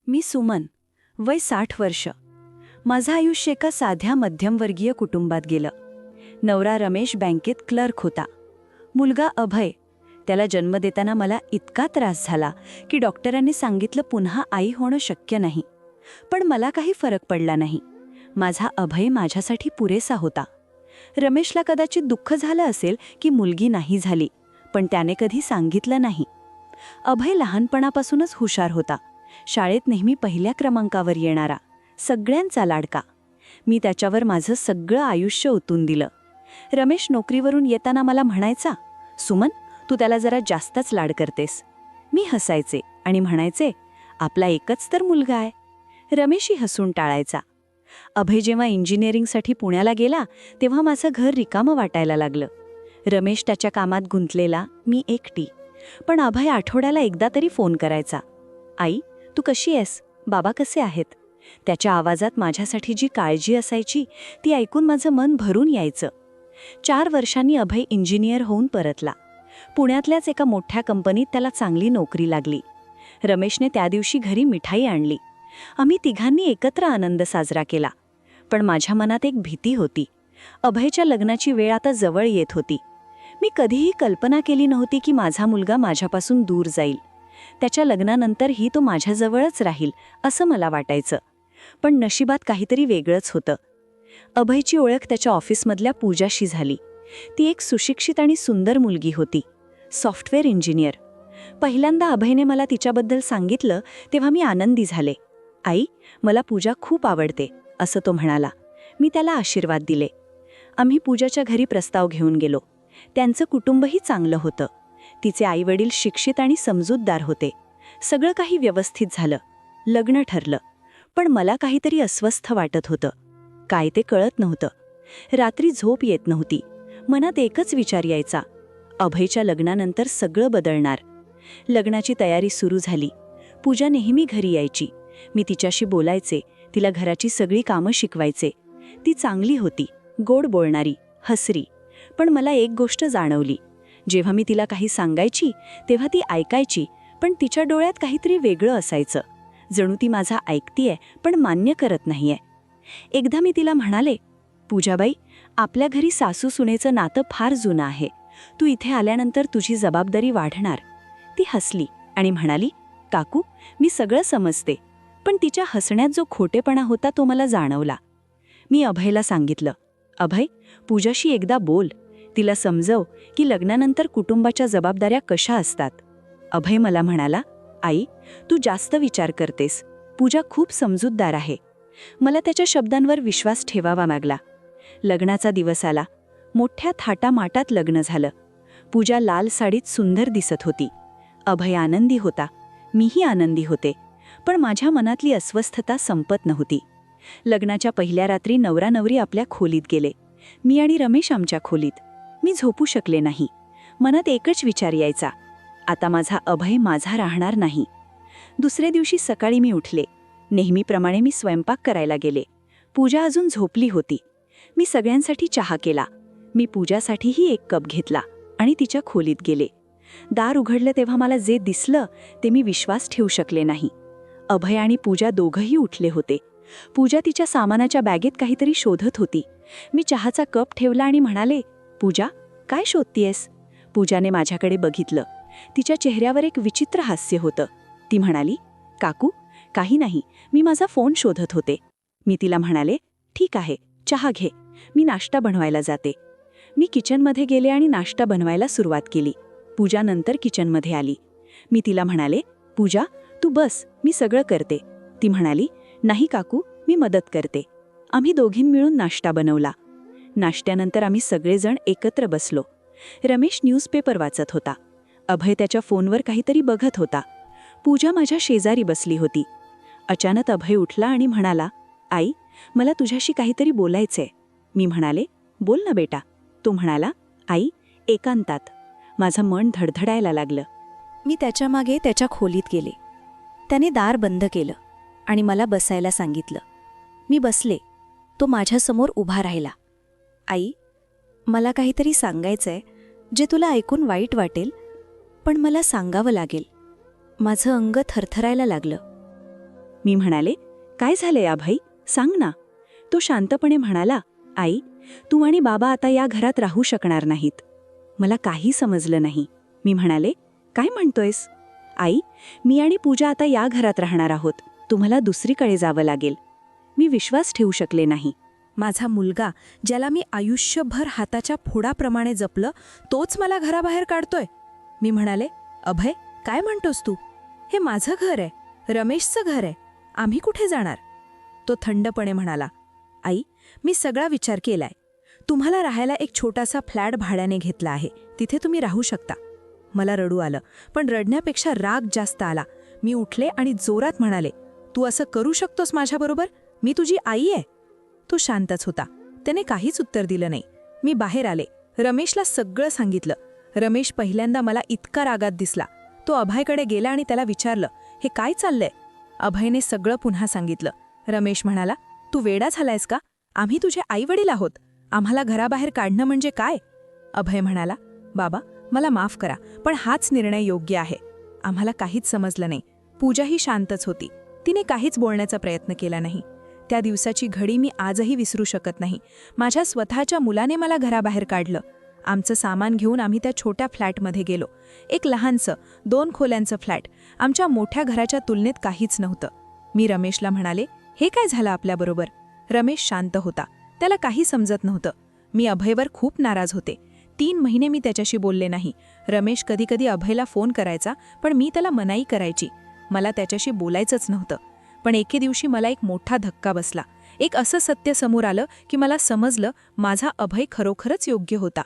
मी सुमन, वय 60 वर्ष. माझं आयुष्य एका साध्या मध्यमवर्गीय कुटुंबात गेलं. नवरा रमेश बँकेत क्लर्क होता. मुलगा अभय. त्याला जन्म देताना मला इतका त्रास झाला की डॉक्टरांनी सांगितलं पुन्हा आई होणं शक्य नाही. पण मला काही फरक पडला नाही. माझा अभय माझ्यासाठी पुरेसा होता. रमेशला कदाचित दुःख झालं असेल की मुलगी नाही झाली, पण त्याने कधी सांगितलं नाही. अभय लहानपणापासूनच हुशार होता. शाळेत नेहमी पहिल्या क्रमांकावर येणारा, सगळ्यांचा लाडका. मी त्याच्यावर माझं सगळं आयुष्य ओतून दिलं. रमेश नोकरीवरून येताना मला म्हणायचा, सुमन, तू त्याला जरा जास्तच लाड करतेस. मी हसायचे आणि म्हणायचे, आपला एकच तर मुलगा आहे. रमेशही हसून टाळायचा. अभय जेव्हा इंजिनिअरिंगसाठी पुण्याला गेला तेव्हा माझं घर रिकामं वाटायला लागलं. रमेश त्याच्या कामात गुंतलेला, मी एकटी. पण अभय आठवड्याला एकदा तरी फोन करायचा. आई, तू कशी आहेस? बाबा कसे आहेत? त्याच्या आवाजात माझ्यासाठी जी काळजी असायची ती ऐकून माझं मन भरून यायचं. 4 वर्षांनी अभय इंजिनियर होऊन परतला. पुण्यातल्याच एका मोठ्या कंपनीत त्याला चांगली नोकरी लागली. रमेशने त्या दिवशी घरी मिठाई आणली. आम्ही तिघांनी एकत्र आनंद साजरा केला. पण माझ्या मनात एक भीती होती. अभयच्या लग्नाची वेळ आता जवळ येत होती. मी कधीही कल्पना केली नव्हती की माझा मुलगा माझ्यापासून दूर जाईल. त्याच्या लग्नानंतरही तो माझ्याजवळच राहील असं मला वाटायचं. पण नशिबात काहीतरी वेगळंच होतं. अभयची ओळख त्याच्या ऑफिसमधल्या पूजाशी झाली. ती एक सुशिक्षित आणि सुंदर मुलगी होती, सॉफ्टवेअर इंजिनियर. पहिल्यांदा अभयने मला तिच्याबद्दल सांगितलं तेव्हा मी आनंदी झाले. आई, मला पूजा खूप आवडते, असं तो म्हणाला. मी त्याला आशीर्वाद दिले. आम्ही पूजाच्या घरी प्रस्ताव घेऊन गेलो. त्यांचं कुटुंबही चांगलं होतं. तिचे आईवडील शिक्षित आणि समजूतदार होते. सगळं काही व्यवस्थित झालं. लग्न ठरलं. पण मला काहीतरी अस्वस्थ वाटत होतं. काय ते कळत नव्हतं. रात्री झोप येत नव्हती. मनात एकच विचार यायचा, अभयच्या लग्नानंतर सगळं बदलणार. लग्नाची तयारी सुरू झाली. पूजा नेहमी घरी यायची. मी तिच्याशी बोलायचे, तिला घराची सगळी कामं शिकवायचे. ती चांगली होती, गोड बोलणारी, हसरी. पण मला एक गोष्ट जाणवली. जेव्हा मी तिला काही सांगायची तेव्हा ती ऐकायची, पण तिच्या डोळ्यात काहीतरी वेगळं असायचं. जणू ती माझा ऐकतीये पण मान्य करत नाहीये. एकदा मी तिला म्हणाले, पूजाबाई, आपल्या घरी सासू सुनेचं नातं फार जुनं आहे. तू इथे आल्यानंतर तुझी जबाबदारी वाढणार. ती हसली आणि म्हणाली, काकू, मी सगळं समजते. पण तिच्या हसण्यात जो खोटेपणा होता तो मला जाणवला. मी अभयला सांगितलं, अभय, पूजाशी एकदा बोल. तिला समजव की लग्नानंतर कुटुंबाच्या जबाबदाऱ्या कशा असतात. अभय मला म्हणाला, आई, तू जास्त विचार करतेस. पूजा खूप समजूतदार आहे. मला त्याच्या शब्दांवर विश्वास ठेवावा लागला. लग्नाचा दिवस आला. मोठ्या थाटामाटात लग्न झालं. पूजा लाल साडीत सुंदर दिसत होती. अभय आनंदी होता. मीही आनंदी होते. पण माझ्या मनातली अस्वस्थता संपत नव्हती. लग्नाच्या पहिल्या रात्री नवरा नवरी आपल्या खोलीत गेले. मी आणि रमेश आमच्या खोलीत. मी झोपू शकले नाही. मनात एकच विचार यायचा, आता माझा अभय माझा राहणार नाही. दुसऱ्या दिवशी सकाळी मी उठले. नेहमीप्रमाणे मी स्वयंपाक करायला गेले. पूजा अजून झोपली होती. मी सगळ्यांसाठी चहा केला. मी पूजासाठीही एक कप घेतला आणि तिच्या खोलीत गेले. दार उघडलं तेव्हा मला जे दिसलं ते मी विश्वास ठेवू शकले नाही. अभय आणि पूजा दोघंही उठले होते. पूजा तिच्या सामानाच्या बॅगेत काहीतरी शोधत होती. मी चहाचा कप ठेवला आणि म्हणाले, पूजा, काय शोधतीयस? पूजाने माझ्याकडे बघितलं. तिच्या चेहऱ्यावर एक विचित्र हास्य होतं. ती म्हणाली, काकू, काही नाही, मी माझा फोन शोधत होते. मी तिला म्हणाले, ठीक आहे, चहा घे, मी नाश्ता बनवायला जाते. मी किचनमध्ये गेले आणि नाश्ता बनवायला सुरुवात केली. पूजा नंतर किचनमध्ये आली. मी तिला म्हणाले, पूजा, तू बस, मी सगळं करते. ती म्हणाली, नाही काकू, मी मदत करते. आम्ही दोघीं मिळून नाश्ता बनवला. नाश्त्यानंतर आम्ही सगळेजण एकत्र बसलो. रमेश न्यूजपेपर वाचत होता. अभय त्याच्या फोनवर काहीतरी बघत होता. पूजा माझ्या शेजारी बसली होती. अचानक अभय उठला आणि म्हणाला, आई, मला तुझ्याशी काहीतरी बोलायचंय. मी म्हणाले, बोल ना बेटा. तो म्हणाला, आई, एकांतात. माझं मन धडधडायला लागलं. मी त्याच्या मागे त्याच्या खोलीत गेले. त्याने दार बंद केलं आणि मला बसायला सांगितलं. मी बसले. तो माझ्यासमोर उभा राहिला. आई, मला काहीतरी सांगायचंय जे तुला ऐकून वाईट वाटेल, पण मला सांगावं लागेल. माझं अंग थरथरायला लागलं. मी म्हणाले, काय झालंय अभय, सांग ना. तो शांतपणे म्हणाला, आई, तू आणि बाबा आता या घरात राहू शकणार नाहीत. मला काही समजलं नाही. मी म्हणाले, काय म्हणतोयस? आई, मी आणि पूजा आता या घरात राहणार आहोत. तुम्हाला दुसरीकडे जावं लागेल. मी विश्वास ठेवू शकले नाही. माझा मुलगा, ज्याला मी आयुष्यभर हाताच्या फोडाप्रमाणे जपलं, तोच मला घराबाहेर काढतोय. मी म्हणाले, अभय, काय म्हणतोस तू? हे माझं घर आहे, रमेशचं घर आहे. आम्ही कुठे जाणार? तो थंडपणे म्हणाला, आई, मी सगळा विचार केलाय. तुम्हाला राहायला एक छोटासा फ्लॅट भाड्याने घेतला आहे. तिथे तुम्ही राहू शकता. मला रडू आलं, पण रडण्यापेक्षा राग जास्त आला. मी उठले आणि जोरात म्हणाले, तू असं करू शकतोस माझ्याबरोबर? मी तुझी आई आहे. तो शांतच होता. त्याने काहीच उत्तर दिलं नाही. मी बाहेर आले. रमेशला सगळं सांगितलं. रमेश पहिल्यांदा मला इतका रागात दिसला. तो अभयकडे गेला आणि त्याला विचारलं, हे काय चाललंय? अभयने सगळं पुन्हा सांगितलं. रमेश म्हणाला, तू वेडा झालायस का? आम्ही तुझे आईवडील आहोत. आम्हाला घराबाहेर काढणं म्हणजे काय? अभय म्हणाला, बाबा, मला माफ करा, पण हाच निर्णय योग्य आहे. आम्हाला काहीच समजलं नाही. पूजाही शांतच होती. तिने काहीच बोलण्याचा प्रयत्न केला नाही. त्या दिवसाची घडी मी आजही विसरू शकत नाही. माझ्या स्वतःच्या मुलाने मला घराबाहेर काढलं. आमचं सामान घेऊन आम्ही त्या छोट्या फ्लॅटमध्ये गेलो. एक लहानसं 2 खोल्यांचं फ्लॅट. आमच्या मोठ्या घराच्या तुलनेत काहीच नव्हतं. मी रमेशला म्हणाले, हे काय झालं आपल्याबरोबर? रमेश शांत होता. त्याला काही समजत नव्हतं. मी अभयवर खूप नाराज होते. 3 महिने मी त्याच्याशी बोलले नाही. रमेश कधीकधी अभयला फोन करायचा, पण मी त्याला मनाई करायची. मला त्याच्याशी बोलायचंच नव्हतं. पण एके दिवशी मला एक मोठा धक्का बसला. एक असं सत्य समोर आलं की मला समजलं, माझा अभय खरोखरच योग्य होता.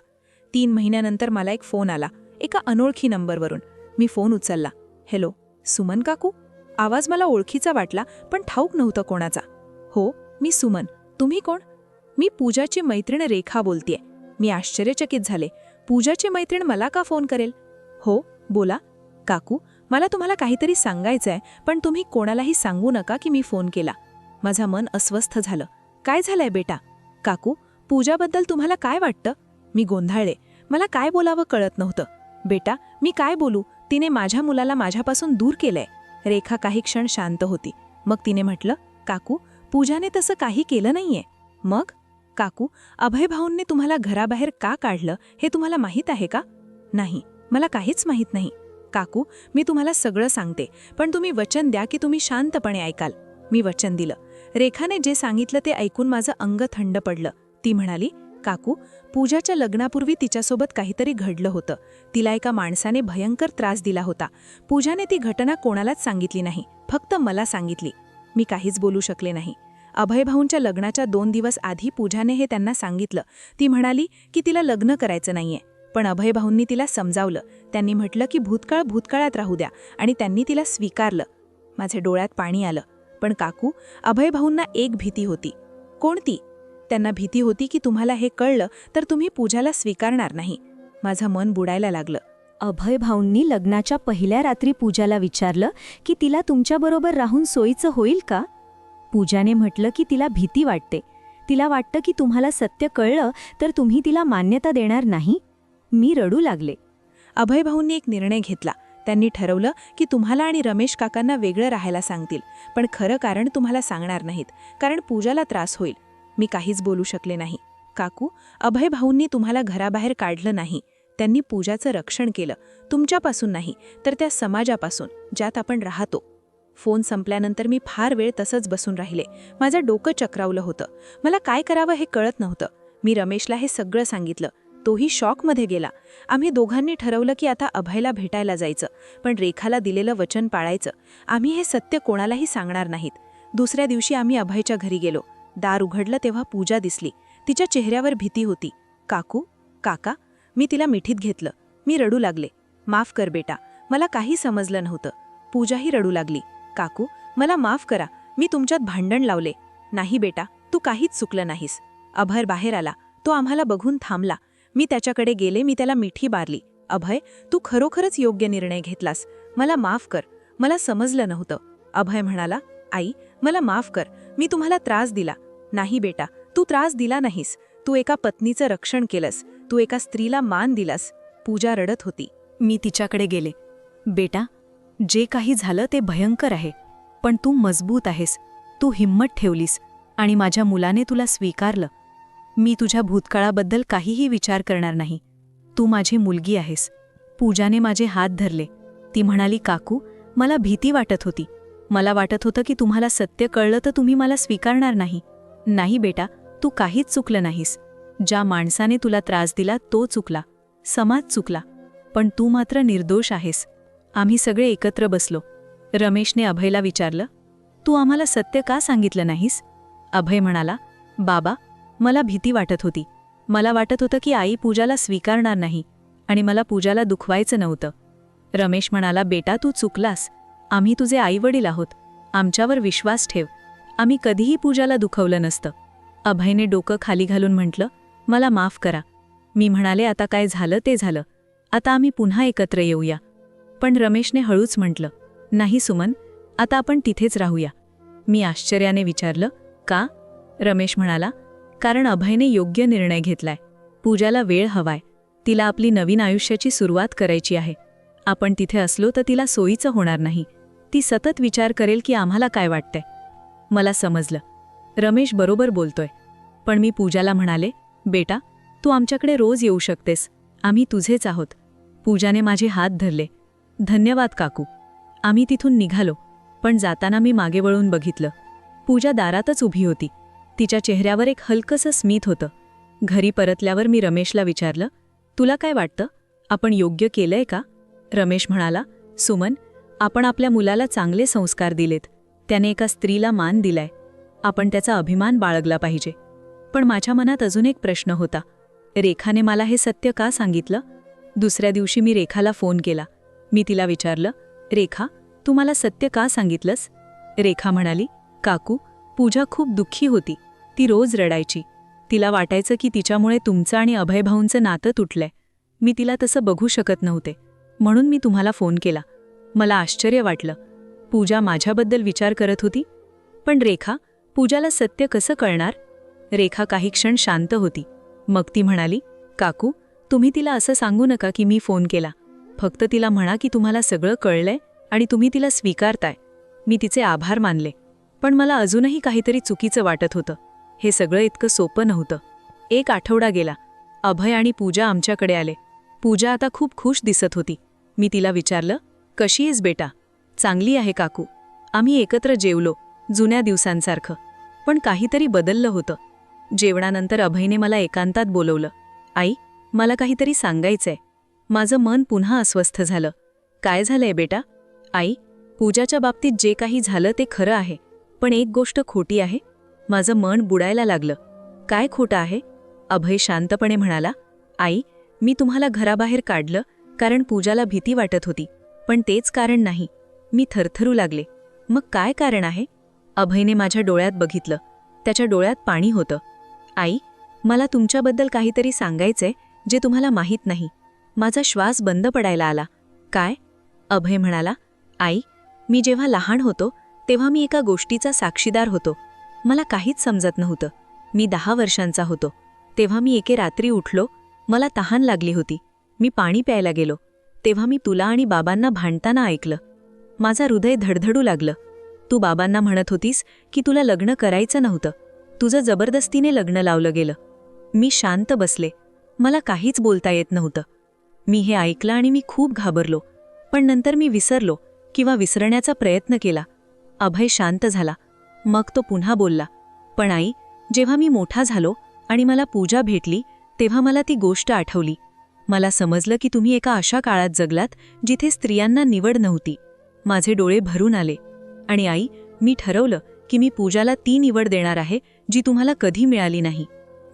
3 महिन्यानंतर मला एक फोन आला, एका अनोळखी नंबरवरून. मी फोन उचलला. हॅलो, सुमन काकू? आवाज मला ओळखीचा वाटला, पण ठाऊक नव्हतं कोणाचा. हो, मी सुमन. तुम्ही कोण? मी पूजाची मैत्रीण रेखा बोलतेय. मी आश्चर्यचकित झाले. पूजाची मैत्रीण मला का फोन करेल? हो, बोला. काकू, मला तुम्हाला काहीतरी सांगायचंय, पण तुम्ही कोणालाही सांगू नका की मी फोन केला. माझं मन अस्वस्थ झालं. काय झालंय बेटा? काकू, पूजाबद्दल तुम्हाला काय वाटतं? मी गोंधळले. मला काय बोलावं कळत नव्हतं. बेटा, मी काय बोलू? तिने माझ्या मुलाला माझ्यापासून दूर केलंय. रेखा काही क्षण शांत होती. मग तिने म्हटलं, काकू, पूजाने तसं काही केलं नाहीये. मग? काकू, अभय भाऊंनी तुम्हाला घराबाहेर का काढलं हे तुम्हाला माहीत आहे का? नाही, मला काहीच माहीत नाही. काकू, मी तुम्हाला सगळं सांगते, पण तुम्ही वचन द्या की तुम्ही शांतपणे ऐकाल. मी वचन दिलं. रेखाने जे सांगितलं ते ऐकून माझं अंग थंड पडलं. ती म्हणाली, काकू, पूजाच्या लग्नापूर्वी तिच्यासोबत काहीतरी घडलं होतं. तिला एका माणसाने भयंकर त्रास दिला होता. पूजाने ती घटना कोणालाच सांगितली नाही, फक्त मला सांगितली. मी काहीच बोलू शकले नाही. अभय भाऊंच्या लग्नाच्या 2 दिवस आधी पूजाने हे त्यांना सांगितलं. ती म्हणाली की तिला लग्न करायचं नाहीये. पण अभय भाऊंनी तिला समजावलं. त्यांनी म्हटलं की भूतकाळ भूतकाळात राहू द्या, आणि त्यांनी तिला स्वीकारलं. माझे डोळ्यात पाणी आलं. पण काकू, अभय भाऊंना एक भीती होती. कोणती? त्यांना भीती होती की तुम्हाला हे कळलं तर तुम्ही पूजाला स्वीकारणार नाही. माझं मन बुडायला लागलं. अभय भाऊंनी लग्नाच्या पहिल्या रात्री पूजाला विचारलं की तिला तुमच्याबरोबर राहून सोयीचं होईल का? पूजाने म्हटलं की तिला भीती वाटते. तिला वाटतं की तुम्हाला सत्य कळलं तर तुम्ही तिला मान्यता देणार नाही. मी रडू लागले. अभय भाऊंनी एक निर्णय घेतला. त्यांनी ठरवलं की तुम्हाला आणि रमेश काकांना वेगळं राहायला सांगतील, पण खरं कारण तुम्हाला सांगणार नाहीत, कारण पूजाला त्रास होईल. मी काहीच बोलू शकले नाही. काकू, अभय भाऊंनी तुम्हाला घराबाहेर काढलं नाही. त्यांनी पूजाचं रक्षण केलं. तुमच्यापासून नाही, तर त्या समाजापासून ज्यात आपण राहतो. फोन संपल्यानंतर मी फार वेळ तसंच बसून राहिले. माझं डोकं चक्रावलं होतं. मला काय करावं हे कळत नव्हतं. मी रमेशला हे सगळं सांगितलं. तोही शॉकमध्ये गेला. आम्ही दोघांनी ठरवलं की आता अभयला भेटायला जायचं, पण रेखाला दिलेलं वचन पाळायचं. आम्ही हे सत्य कोणालाही सांगणार नाहीत. दुसऱ्या दिवशी आम्ही अभयच्या घरी गेलो. दार उघडलं तेव्हा पूजा दिसली. तिच्या चेहऱ्यावर भीती होती. काकू, काका, मी तिला मिठीत घेतलं. मी रडू लागले. माफ कर बेटा, मला काही समजलं नव्हतं. पूजाही रडू लागली. काकू, मला माफ करा, मी तुमच्यात भांडण लावले. नाही बेटा, तू काहीच चुकलं नाहीस. अभय बाहेर आला. तो आम्हाला बघून थांबला. मी त्याच्याकडे गेले. मी त्याला मिठी मारली. अभय, तू खरोखरच योग्य निर्णय घेतलास. मला माफ कर, मला समजलं नव्हतं. अभय म्हणाला, आई, मला माफ कर, मी तुम्हाला त्रास दिला. नाही बेटा, तू त्रास दिला नाहीस. तू एका पत्नीचं रक्षण केलंस. तू एका स्त्रीला मान दिलास. पूजा रडत होती. मी तिच्याकडे गेले. बेटा, जे काही झालं ते भयंकर आहे. पण तू मजबूत आहेस, तू हिंमत ठेवलीस आणि माझ्या मुलाने तुला स्वीकारलं. मी तुझ्या भूतकाळाबद्दल काहीही विचार करणार नाही. तू माझी मुलगी आहेस. पूजाने माझे हात धरले. ती म्हणाली, काकू, मला भीती वाटत होती. मला वाटत होतं की तुम्हाला सत्य कळलं तर तुम्ही मला स्वीकारणार नाही. नाही बेटा, तू काहीच चुकलं नाहीस. ज्या माणसाने तुला त्रास दिला तो चुकला, समाज चुकला, पण तू मात्र निर्दोष आहेस. आम्ही सगळे एकत्र बसलो. रमेशने अभयला विचारलं, तू आम्हाला सत्य का सांगितलं नाहीस? अभय म्हणाला, बाबा, मला भीती वाटत होती. मला वाटत होतं की आई पूजाला स्वीकारणार नाही आणि मला पूजाला दुखवायचं नव्हतं. रमेश म्हणाला, बेटा, तू चुकलास. आम्ही तुझे आईवडील आहोत. आमच्यावर विश्वास ठेव. आम्ही कधीही पूजाला दुखवलं नसतं. अभयने डोकं खाली घालून म्हटलं, मला माफ करा. मी म्हणाले, आता काय झालं ते झालं. आता आम्ही पुन्हा एकत्र येऊया. पण रमेशने हळूच म्हटलं, नाही सुमन, आता आपण तिथेच राहूया. मी आश्चर्याने विचारलं, का? रमेश म्हणाला, कारण अभयने योग्य निर्णय घेतलाय. पूजाला वेळ हवाय. तिला आपली नवीन आयुष्याची सुरुवात करायची आहे. आपण तिथे असलो तर तिला सोयीचं होणार नाही. ती सतत विचार करेल की आम्हाला काय वाटतंय. मला समजलं, रमेश बरोबर बोलतोय. पण मी पूजाला म्हणाले, बेटा, तू आमच्याकडे रोज येऊ शकतेस. आम्ही तुझेच आहोत. पूजाने माझे हात धरले. धन्यवाद काकू. आम्ही तिथून निघालो. पण जाताना मी मागे वळून बघितलं. पूजा दारातच उभी होती. तिच्या चेहऱ्यावर एक हलकंसं स्मित होतं. घरी परतल्यावर मी रमेशला विचारलं, तुला काय वाटतं, आपण योग्य केलंय का? रमेश म्हणाला, सुमन, आपण आपल्या मुलाला चांगले संस्कार दिलेत. त्याने एका स्त्रीला मान दिलाय. आपण त्याचा अभिमान बाळगला पाहिजे. पण माझ्या मनात अजून एक प्रश्न होता. रेखाने मला हे सत्य का सांगितलं? दुसऱ्या दिवशी मी रेखाला फोन केला. मी तिला विचारलं, रेखा, तू मला सत्य का सांगितलंस? रेखा म्हणाली, काकू, पूजा खूप दुःखी होती. ती रोज रडायची. तिला वाटायचं की तिच्यामुळे तुमचं आणि अभय भाऊंचं नातं तुटलंय. मी तिला तसं बघू शकत नव्हते. म्हणून मी तुम्हाला फोन केला. मला आश्चर्य वाटलं. पूजा माझ्याबद्दल विचार करत होती. पण रेखा, पूजाला सत्य कसं कळणार? रेखा काही क्षण शांत होती. मग ती म्हणाली, काकू, तुम्ही तिला असं सांगू नका की मी फोन केला. फक्त तिला म्हणा की तुम्हाला सगळं कळलंय आणि तुम्ही तिला स्वीकारताय. मी तिचे आभार मानले. पण मला अजूनही काहीतरी चुकीचं वाटत होतं. हे सगळं इतकं सोपं नव्हतं. 1 आठवडा गेला. अभय आणि पूजा आमच्याकडे आले. पूजा आता खूप खुश दिसत होती. मी तिला विचारलं, कशी आहेस बेटा? चांगली आहे काकू. आम्ही एकत्र जेवलो, जुन्या दिवसांसारखं. पण काहीतरी बदललं होतं. जेवणानंतर अभयने मला एकांतात बोलवलं. आई, मला काहीतरी सांगायचंय. माझं मन पुन्हा अस्वस्थ झालं. काय झालंय बेटा? आई, पूजाच्या बाबतीत जे काही झालं ते खरं आहे. पण एक गोष्ट खोटी आहे. माझं मन बुडायला लागलं. काय खोटं आहे? अभय शांतपणे म्हणाला, आई, मी तुम्हाला घराबाहेर काढलं कारण पूजाला भीती वाटत होती. पण तेच कारण नाही. मी थरथरू लागले. मग काय कारण आहे? अभयने माझ्या डोळ्यात बघितलं. त्याच्या डोळ्यात पाणी होतं. आई, मला तुमच्याबद्दल काहीतरी सांगायचंय जे तुम्हाला माहीत नाही. माझा श्वास बंद पडायला आला. काय? अभय म्हणाला, आई, मी जेव्हा लहान होतो तेव्हा मी एका गोष्टीचा साक्षीदार होतो. मला काहीच समजत नव्हतं. मी 10 वर्षांचा होतो. तेव्हा मी एके रात्री उठलो. मला तहान लागली होती. मी पाणी प्यायला गेलो. तेव्हा मी तुला आणि बाबांना भांडताना ऐकलं. माझं हृदय धडधडू लागलं. तू बाबांना म्हणत होतीस की तुला लग्न करायचं नव्हतं. तुझं जबरदस्तीने लग्न लावलं गेलं. मी शांत बसले. मला काहीच बोलता येत नव्हतं. मी हे ऐकलं आणि मी खूप घाबरलो. पण नंतर मी विसरलो किंवा विसरण्याचा प्रयत्न केला. अभय शांत झाला. मग तो पुन्हा बोलला, पण आई, जेव्हा मी मोठा झालो आणि मला पूजा भेटली तेव्हा मला ती गोष्ट आठवली. मला समजलं की तुम्ही एका अशा काळात जगलात जिथे स्त्रियांना निवड नव्हती. माझे डोळे भरून आले. आणि आई, मी ठरवलं की मी पूजाला ती निवड देणार आहे जी तुम्हाला कधी मिळाली नाही.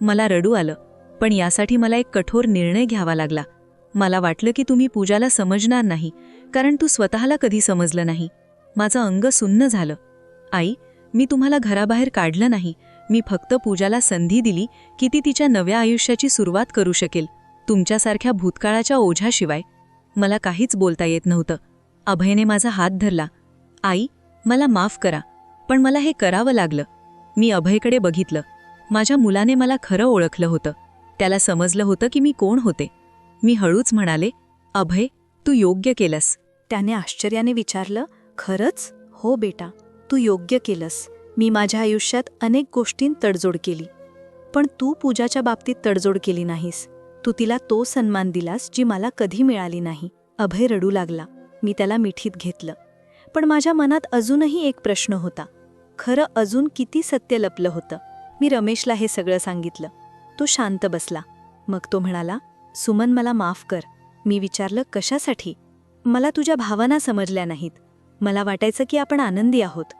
मला रडू आलं. पण यासाठी मला एक कठोर निर्णय घ्यावा लागला. मला वाटलं की तुम्ही पूजाला समजणार नाही कारण तू स्वतःला कधी समजलं नाही. माझं अंग सुन्न झालं. आई, मी तुम्हाला घराबाहेर काढलं नाही. मी फक्त पूजाला संधी दिली की ती तिच्या नव्या आयुष्याची सुरुवात करू शकेल. तुमच्यासारख्या भूतकाळाच्या ओझ्याशिवाय. मला काहीच बोलता येत नव्हतं. अभयने माझा हात धरला. आई, मला माफ करा, पण मला हे करावं लागलं. मी अभयकडे बघितलं. माझ्या मुलाने मला खरं ओळखलं होतं. त्याला समजलं होतं की मी कोण होते. मी हळूच म्हणाले, अभय, तू योग्य केलंस. त्याने आश्चर्याने विचारलं, खरंच? हो बेटा. तू योग्य केलंस. मी माझ्या आयुष्यात अनेक गोष्टींत तडजोड केली, पण तू पूजाच्या बाबतीत तडजोड केली नाहीस. तू तिला तो सन्मान दिलास जी मला कधी मिळाली नाही. अभय रडू लागला. मी त्याला मिठीत घेतलं. पण माझ्या मनात अजूनही एक प्रश्न होता. खरं अजून किती सत्य लपलं होतं? मी रमेशला हे सगळं सांगितलं. तो शांत बसला. मग तो म्हणाला, सुमन, मला माफ कर. मी विचारलं, कशासाठी? मला तुझ्या भावना समजल्या नाहीत. मला वाटायचं की आपण आनंदी आहोत.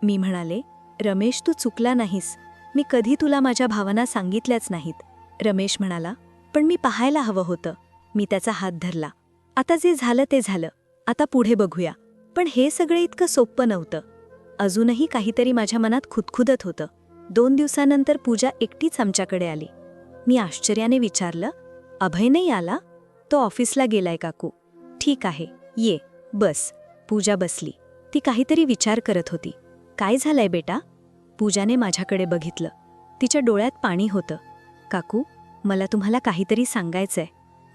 मी म्हणाले, रमेश, तू चुकला नाहीस. मी कधी तुला माझ्या भावना सांगितल्याच नाहीत. रमेश म्हणाला, पण मी पाहायला हवं होतं. मी त्याचा हात धरला. आता जे झालं ते झालं. आता पुढे बघूया. पण हे सगळं इतकं सोपं नव्हतं. अजूनही काहीतरी माझ्या मनात खुदखुदत होतं. 2 दिवसानंतर पूजा एकटीच आमच्याकडे आली. मी आश्चर्याने विचारलं, अभय नाही आला? तो ऑफिसला गेलाय काकू. ठीक आहे, ये, बस. पूजा बसली. ती काहीतरी विचार करत होती. काय झालंय बेटा? पूजाने माझ्याकडे बघितलं. तिच्या डोळ्यात पाणी होतं. काकू, मला तुम्हाला काहीतरी सांगायचंय.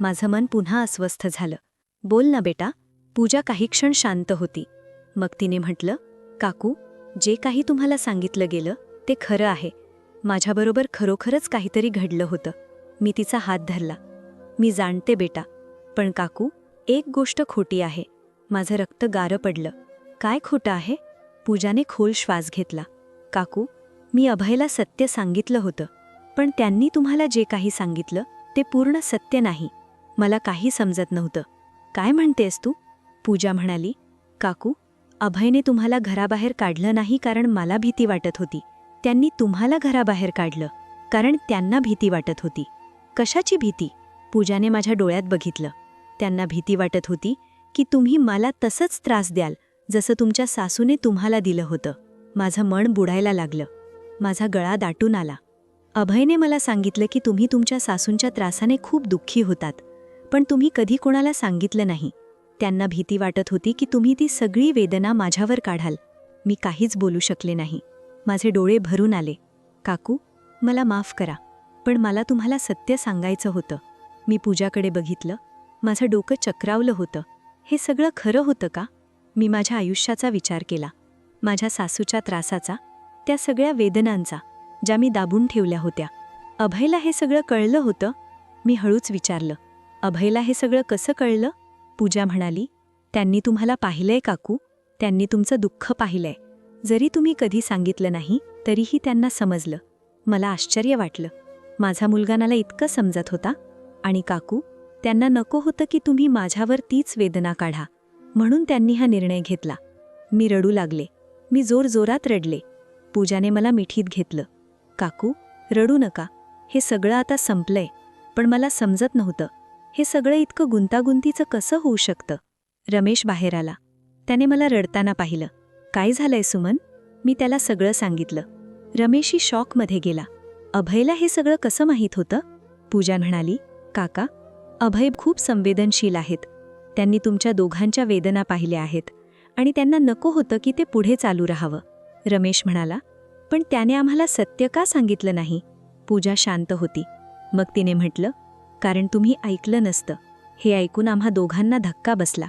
माझं मन पुन्हा अस्वस्थ झालं. बोल ना बेटा. पूजा काही क्षण शांत होती. मग तिने म्हटलं, काकू, जे काही तुम्हाला सांगितलं गेलं ते खरं आहे. माझ्याबरोबर खरोखरच काहीतरी घडलं होतं. मी तिचा हात धरला. मी जाणते बेटा, पण काकू, एक गोष्ट खोटी आहे. माझं रक्त गारं पडलं. काय खोटं आहे? पूजाने खोल श्वास घेतला. काकू, मी अभयला सत्य सांगितलं होतं, पण त्यांनी तुम्हाला जे काही सांगितलं ते पूर्ण सत्य नाही. मला काही समजत नव्हतं. काय म्हणतेस तू? पूजा म्हणाली, काकू, अभयने तुम्हाला घराबाहेर काढलं नाही कारण मला भीती वाटत होती. त्यांनी तुम्हाला घराबाहेर काढलं कारण त्यांना भीती वाटत होती. कशाची भीती? पूजाने माझ्या डोळ्यात बघितलं. त्यांना भीती वाटत होती की तुम्ही मला तसंच त्रास द्याल जसं तुमच्या सासूने तुम्हाला दिलं होतं. माझं मन बुडायला लागलं. माझा गळा दाटून आला. अभयने मला सांगितलं की तुम्ही तुमच्या सासूंच्या त्रासाने खूप दुःखी होतात, पण तुम्ही कधी कोणाला सांगितलं नाही. त्यांना भीती वाटत होती की तुम्ही ती सगळी वेदना माझ्यावर काढाल. मी काहीच बोलू शकले नाही. माझे डोळे भरून आले. काकू, मला माफ करा, पण मला तुम्हाला सत्य सांगायचं होतं. मी पूजाकडे बघितलं. माझं डोकं चक्रावलं होतं. हे सगळं खरं होतं का? मी माझ्या आयुष्याचा विचार केला. माझ्या सासूच्या त्रासाचा, त्या सगळ्या वेदनांचा, ज्या मी दाबून ठेवल्या होत्या. अभयला हे सगळं कळलं होतं? मी हळूच विचारलं, अभयला हे सगळं कसं कळलं? पूजा म्हणाली, त्यांनी तुम्हाला पाहिलंय काकू. त्यांनी तुमचं दुःख पाहिलंय. जरी तुम्ही कधी सांगितलं नाही तरीही त्यांना समजलं. मला आश्चर्य वाटलं. माझा मुलगा मला इतकं समजत होता. आणि काकू, त्यांना नको होतं की तुम्ही माझ्यावर तीच वेदना काढा, म्हणून त्यांनी हा निर्णय घेतला. मी रडू लागले. मी जोरजोरात रडले. पूजाने मला मिठीत घेतलं. काकू, रडू नका. हे सगळं आता संपलंय. पण मला समजत नव्हतं, हे सगळं इतकं गुंतागुंतीचं कसं होऊ शकतं. रमेश बाहेर आला. त्याने मला रडताना पाहिलं. काय झालंय सुमन? मी त्याला सगळं सांगितलं. रमेशही शॉकमध्ये गेला. अभयला हे सगळं कसं माहीत होतं? पूजा म्हणाली, काका, अभय खूप संवेदनशील आहेत. त्यांनी तुमच्या दोघांच्या वेदना पाहिल्या आहेत आणि त्यांना नको होतं की ते पुढे चालू राहावं. रमेश म्हणाला, पण त्याने आम्हाला सत्य का सांगितलं नाही? पूजा शांत होती. मग तिने म्हटलं, कारण तुम्ही ऐकलं नसतं. हे ऐकून आम्हा दोघांना धक्का बसला.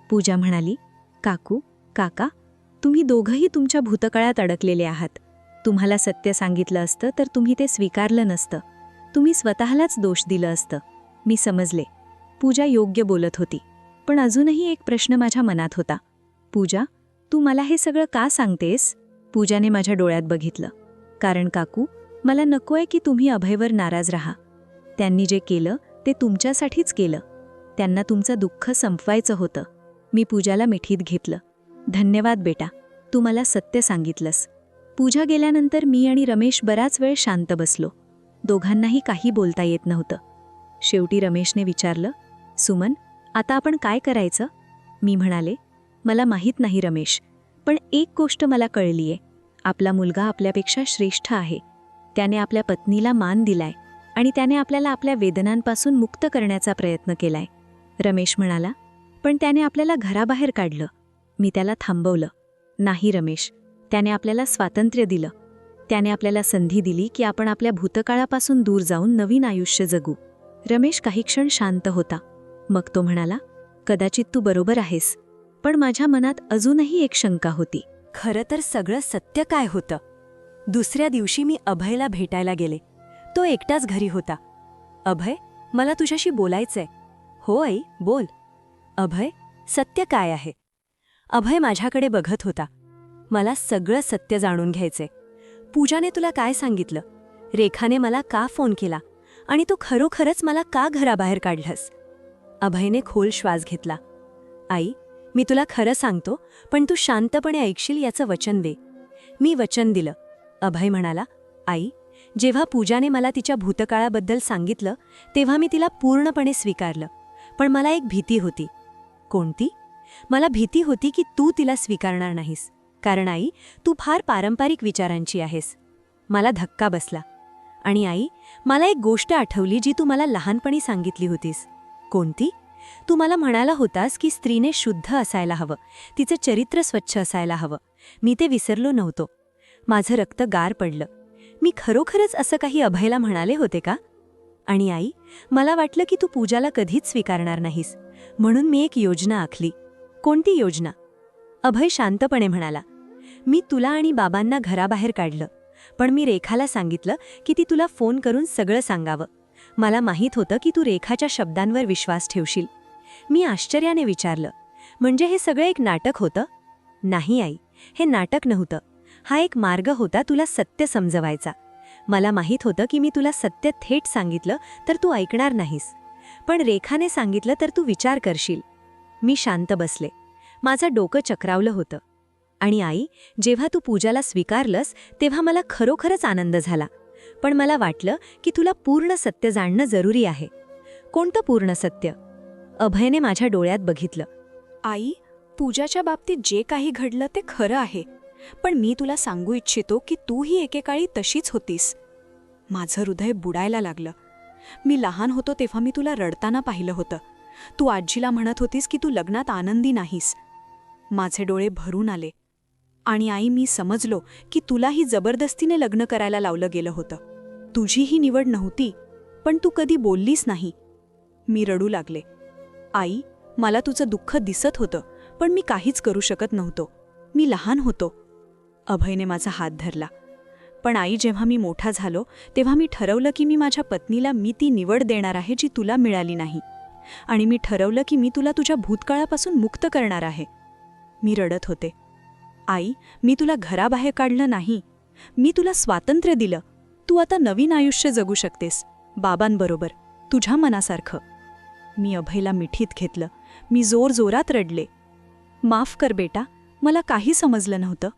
पूजा म्हणाली, काकू, काका, तुम्ही दोघंही तुमच्या भूतकाळात अडकलेले आहात. तुम्हाला सत्य सांगितलं असतं तर तुम्ही ते स्वीकारलं नसतं. तुम्ही स्वतःलाच दोष दिलं असतं. मी समजले. पूजा योग्य बोलत होती. पण अजूनही एक प्रश्न माझ्या मनात होता. पूजा, तू मला हे सगळं का सांगतेस? पूजाने माझ्या डोळ्यात बघितलं. कारण काकू, मला नकोय की तुम्ही अभयवर नाराज राहा. त्यांनी जे केलं ते तुमच्यासाठीच केलं. त्यांना तुमचं दुःख संपवायचं होतं. मी पूजाला मिठीत घेतलं. धन्यवाद बेटा, तू मला सत्य सांगितलंस. पूजा गेल्यानंतर मी आणि रमेश बराच वेळ शांत बसलो. दोघांनाही काही बोलता येत नव्हतं. शेवटी रमेशने विचारलं, सुमन, आता आपण काय करायचं? मी म्हणाले, मला माहीत नाही रमेश, पण एक गोष्ट मला कळलीये. आपला मुलगा आपल्यापेक्षा श्रेष्ठ आहे. त्याने आपल्या पत्नीला मान दिलाय आणि त्याने आपल्याला आपल्या वेदनांपासून मुक्त करण्याचा प्रयत्न केलाय. रमेश म्हणाला, पण त्याने आपल्याला घराबाहेर काढलं. मी त्याला थांबवलं. नाही रमेश, त्याने आपल्याला स्वातंत्र्य दिलं. त्याने आपल्याला संधी दिली की आपण आपल्या भूतकाळापासून दूर जाऊन नवीन आयुष्य जगू. रमेश काही क्षण शांत होता. मग तो म्हणाला, कदाचित तू बरोबर आहेस, पण माझ्या मनात अजूनही एक शंका होती. खरं तर सगळं सत्य काय होतं? दुसऱ्या दिवशी मी अभयला भेटायला गेले. तो एकटाच घरी होता. अभय, मला तुझ्याशी बोलायचंय. हो आई, बोल. अभय, सत्य काय आहे? अभय माझ्याकडे बघत होता. मला सगळं सत्य जाणून घ्यायचंय. पूजाने तुला काय सांगितलं? रेखाने मला का फोन केला? आणि तू खरोखरच मला का घराबाहेर काढलंस? अभयने खोल श्वास घेतला. आई, मी तुला खरं सांगतो, पण तू शांतपणे ऐकशील याचं वचन दे. मी वचन दिलं. अभय म्हणाला, आई, जेव्हा पूजाने मला तिच्या भूतकाळाबद्दल सांगितलं तेव्हा मी तिला पूर्णपणे स्वीकारलं. पण मला एक भीती होती. कोणती? मला भीती होती की तू तिला स्वीकारणार नाहीस. कारण आई, तू फार पारंपरिक विचारांची आहेस. मला धक्का बसला. आणि आई, मला एक गोष्ट आठवली जी तू मला लहानपणी सांगितली होतीस. कोणती? तू मला म्हणाला होतास की स्त्रीने शुद्ध असायला हवं, तिचं चरित्र स्वच्छ असायला हवं. मी ते विसरलो नव्हतो. माझं रक्त गार पडलं. मी खरोखरच असं काही अभयला म्हणाले होते का? आणि आई, मला वाटलं की तू पूजाला कधीच स्वीकारणार नाहीस. म्हणून मी एक योजना आखली. कोणती योजना? अभय शांतपणे म्हणाला, मी तुला आणि बाबांना घराबाहेर काढलं. पण मी रेखाला सांगितलं की ती तुला फोन करून सगळं सांगावं. मला माहीत होतं की तू रेखाच्या शब्दांवर विश्वास ठेवशील. मी आश्चर्याने विचारलं, म्हणजे हे सगळं एक नाटक होतं? नाही आई, हे नाटक नव्हतं. हा एक मार्ग होता तुला सत्य समजवायचा. मला माहीत होतं की मी तुला सत्य थेट सांगितलं तर तू ऐकणार नाहीस. पण रेखाने सांगितलं तर तू विचार करशील. मी शांत बसले. माझं डोकं चक्रावलं होतं. आणि आई, जेव्हा तू पूजाला स्वीकारलंस तेव्हा मला खरोखरच आनंद झाला. पण मला वाटलं की तुला पूर्ण सत्य जाणणं जरुरी आहे. कोणतं पूर्ण सत्य? अभयने माझ्या डोळ्यात बघितलं. आई, पूजाच्या बाबतीत जे काही घडलं ते खरं आहे. पण मी तुला सांगू इच्छितो की तूही एकेकाळी तशीच होतीस. माझं हृदय बुडायला लागलं. मी लहान होतो तेव्हा मी तुला रडताना पाहिलं होतं. तू आजीला म्हणत होतीस की तू लग्नात आनंदी नाहीस. माझे डोळे भरून आले. आणि आई, मी समजलो की तुलाही जबरदस्तीने लग्न करायला लावलं गेलं होतं. तुझीही निवड नव्हती, पण तू कधी बोललीस नाही. मी रडू लागले. आई, मला तुझं दुःख दिसत होतं, पण मी काहीच करू शकत नव्हतो. मी लहान होतो. अभयने माझा हात धरला. पण आई, जेव्हा मी मोठा झालो तेव्हा मी ठरवलं की मी माझ्या पत्नीला ती निवड देणार आहे जी तुला मिळाली नाही. आणि मी ठरवलं की मी तुला तुझ्या भूतकाळापासून मुक्त करणार आहे. मी रडत होते. आई, मी तुला घराबाहेर काढलं नाही. मी तुला स्वातंत्र्य दिलं. तू आता नवीन आयुष्य जगू शकतेस, बाबांबरोबर, तुझ्या मनासारखं. मी अभयला मिठीत घेतलं. मी जोरजोरात रडले. माफ कर बेटा, मला काही समजलं नव्हतं.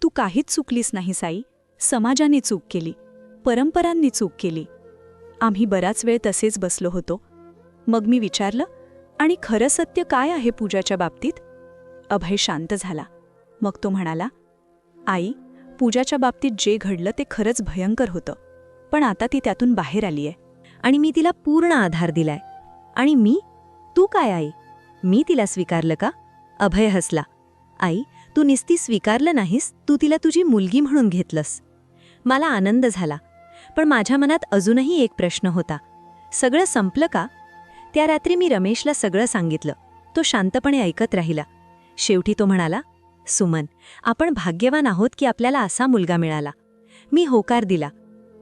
तू काहीच चुकलीस नाहीस आई. समाजाने चूक केली, परंपरांनी चूक केली. आम्ही बराच वेळ तसेच बसलो होतो. मग मी विचारलं, आणि खरं सत्य काय आहे पूजाच्या बाबतीत? अभय शांत झाला. मग तो म्हणाला, आई, पूजाच्या बाबतीत जे घडलं ते खरंच भयंकर होतं. पण आता ती त्यातून बाहेर आली आहे. आणि मी तिला पूर्ण आधार दिलाय. आणि मी? तू काय आई? मी तिला स्वीकारलं का? अभय हसला. आई, तू निस्ती स्वीकारलं नाहीस, तू तिला तुझी मुलगी म्हणून घेतलंस. मला आनंद झाला. पण माझ्या मनात अजूनही एक प्रश्न होता. सगळं संपलं का? त्या रात्री मी रमेशला सगळं सांगितलं. तो शांतपणे ऐकत राहिला. शेवटी तो म्हणाला, सुमन, आपण भाग्यवान आहोत की आपल्याला असा मुलगा मिळाला. मी होकार दिला.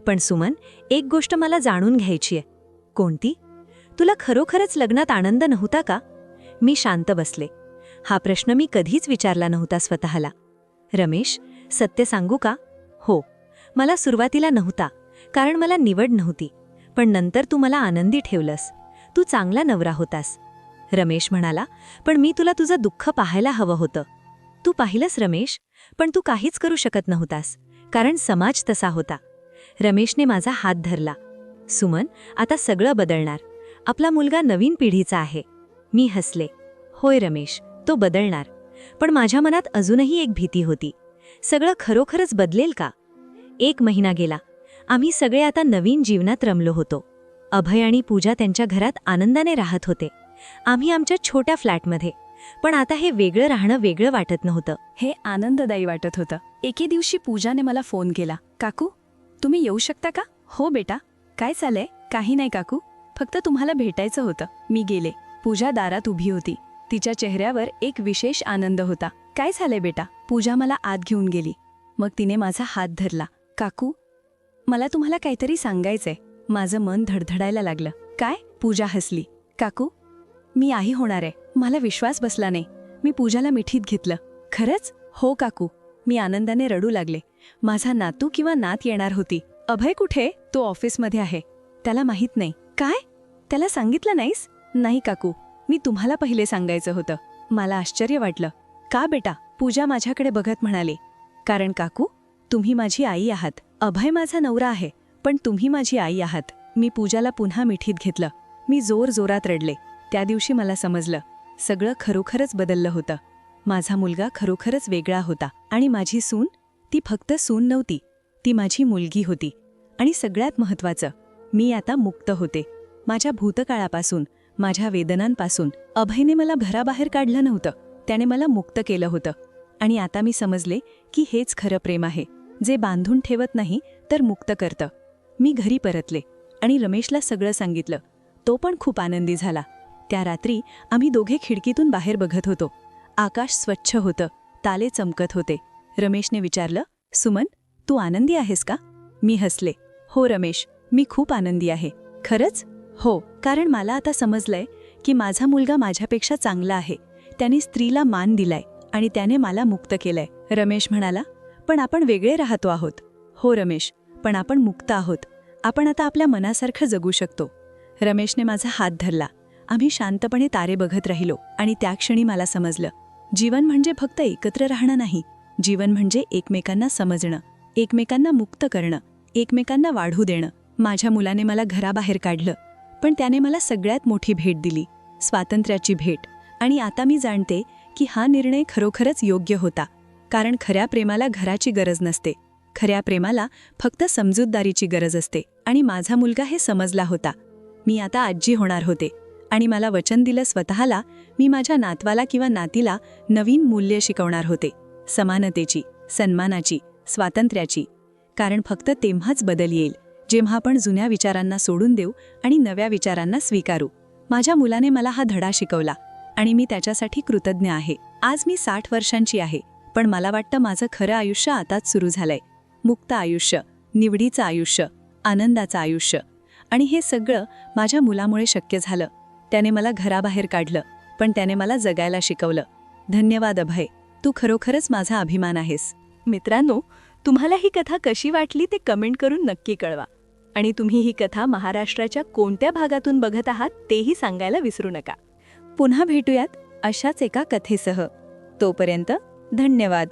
पण सुमन, एक गोष्ट मला जाणून घ्यायची आहे. कोणती? तुला खरोखरच लग्नात आनंद नव्हता का? मी शांत बसले. हा प्रश्न मी कधीच विचारला नव्हता स्वतःला. रमेश, सत्य सांगू का? हो, मला सुरुवातीला नव्हता, कारण मला निवड नव्हती. पण नंतर तू मला आनंदी ठेवलंस. तू चांगला नवरा होतास. रमेश म्हणाला, पण मी तुला तुझं दुःख पाहायला हवं होतं. तू पाहिलंस रमेश, पण तू काहीच करू शकत नव्हतास, कारण समाज तसा होता. रमेशने माझा हात धरला. सुमन, आता सगळं बदलणार. आपला मुलगा नवीन पिढीचा आहे. मी हसले. होय रमेश, तो बदलणार. पण माझ्या मनात अजूनही एक भीती होती. सगळं खरोखरच बदलेल का? 1 महिना गेला. आम्ही सगळे आता नवीन जीवनात रमलो होतो. अभय आणि पूजा त्यांच्या घरात आनंदाने राहत होते. आम्ही आमच्या छोट्या फ्लॅटमध्ये. पण आता हे वेगळं राहणं वेगळं वाटत नव्हतं. हे आनंददायी वाटत होतं. एके दिवशी पूजाने मला फोन केला. काकू, तुम्ही येऊ शकता का? हो बेटा. काय चाललंय? काही नाही काकू, फक्त तुम्हाला भेटायचं होतं. मी गेले. पूजा दारात उभी होती. तिच्या चेहऱ्यावर एक विशेष आनंद होता. काय झालंय बेटा? पूजा मला आत घेऊन गेली. मग तिने माझा हात धरला. काकू, मला तुम्हाला काहीतरी सांगायचंय. माझं मन धडधडायला लागलं. काय? पूजा हसली. काकू, मी आई होणार आहे. मला विश्वास बसला नाही. मी पूजाला मिठीत घेतलं. खरंच? हो काकू. मी आनंदाने रडू लागले. माझा नातू किंवा नात येणार होती. अभय कुठे? तो ऑफिसमध्ये आहे. त्याला माहीत नाही. काय? त्याला सांगितलं नाहीस? नाही काकू, मी तुम्हाला पहिले सांगायचं होतं. मला आश्चर्य वाटलं. का बेटा? पूजा माझ्याकडे बघत म्हणाली. कारण काकू, तुम्ही माझी आई आहात. अभय माझा नवरा आहे, पण तुम्ही माझी आई आहात. मी पूजाला पुन्हा मिठीत घेतलं. मी जोरात रडले. त्या दिवशी मला समजलं, सगळं खरोखरच बदललं होतं. माझा मुलगा खरोखरच वेगळा होता आणि माझी सून, ती फक्त सून नव्हती, ती माझी मुलगी होती. आणि सगळ्यात महत्त्वाचं, मी आता मुक्त होते. माझ्या भूतकाळापासून, माझ्या वेदनांपासून. अभयने मला घराबाहेर काढलं नव्हतं, त्याने मला मुक्त केलं होतं. आणि आता मी समजले की हेच खरं प्रेम आहे, जे बांधून ठेवत नाही तर मुक्त करतं. मी घरी परतले आणि रमेशला सगळं सांगितलं. तो पण खूप आनंदी झाला. त्या रात्री आम्ही दोघे खिडकीतून बाहेर बघत होतो. आकाश स्वच्छ होतं, तारे चमकत होते. रमेशने विचारलं, सुमन, तू आनंदी आहेस का? मी हसले. हो रमेश, मी खूप आनंदी आहे. खरंच? हो, कारण मला आता समजलंय की माझा मुलगा माझ्यापेक्षा चांगला आहे. त्याने स्त्रीला मान दिलाय आणि त्याने मला मुक्त केलंय. रमेश म्हणाला, पण आपण वेगळे राहतो आहोत. हो रमेश, पण आपण मुक्त आहोत. आपण आता आपल्या मनासारखं जगू शकतो. रमेशने माझा हात धरला. आम्ही शांतपणे तारे बघत राहिलो आणि त्या क्षणी मला समजलं, जीवन म्हणजे फक्त एकत्र राहणं नाही. जीवन म्हणजे एकमेकांना समजणं, एकमेकांना मुक्त करणं, एकमेकांना वाढू देणं. माझ्या मुलाने मला घराबाहेर काढलं, पण त्याने मला सगळ्यात मोठी भेट दिली, स्वातंत्र्याची भेट. आणि आता मी जाणते की हा निर्णय खरोखरच योग्य होता. कारण खऱ्या प्रेमाला घराची गरज नसते. खऱ्या प्रेमाला फक्त समजूतदारीची गरज असते. आणि माझा मुलगा हे समजला होता. मी आता आजी होणार होते आणि मला वचन दिलं स्वतःला, मी माझ्या नातवाला किंवा नातीला नवीन मूल्य शिकवणार होते. समानतेची, सन्मानाची, स्वातंत्र्याची. कारण फक्त तेव्हाच बदल येईल जेव्हा आपण जुन्या विचारांना सोडून देऊ आणि नव्या विचारांना स्वीकारू. माझ्या मुलाने मला हा धडा शिकवला आणि मी त्याच्यासाठी कृतज्ञ आहे. आज मी 60 वर्षांची आहे, पण मला वाटतं माझं खरं आयुष्य आताच सुरू झालंय. मुक्त आयुष्य, निवडीचं आयुष्य, आनंदाचं आयुष्य. आणि हे सगळं माझ्या मुलामुळे शक्य झालं. त्याने मला घराबाहेर काढलं, पण त्याने मला जगायला शिकवलं. धन्यवाद अभय, तू खरोखरच माझा अभिमान आहेस. मित्रांनो, तुम्हाला ही कथा कशी वाटली ते कमेंट करून नक्की कळवा. आणि तुम्ही ही कथा महाराष्ट्राच्या कोणत्या भागातून बघत आहात तेही सांगायला विसरू नका. पुन्हा भेटूयात अशाच एका कथेसह. तोपर्यंत धन्यवाद.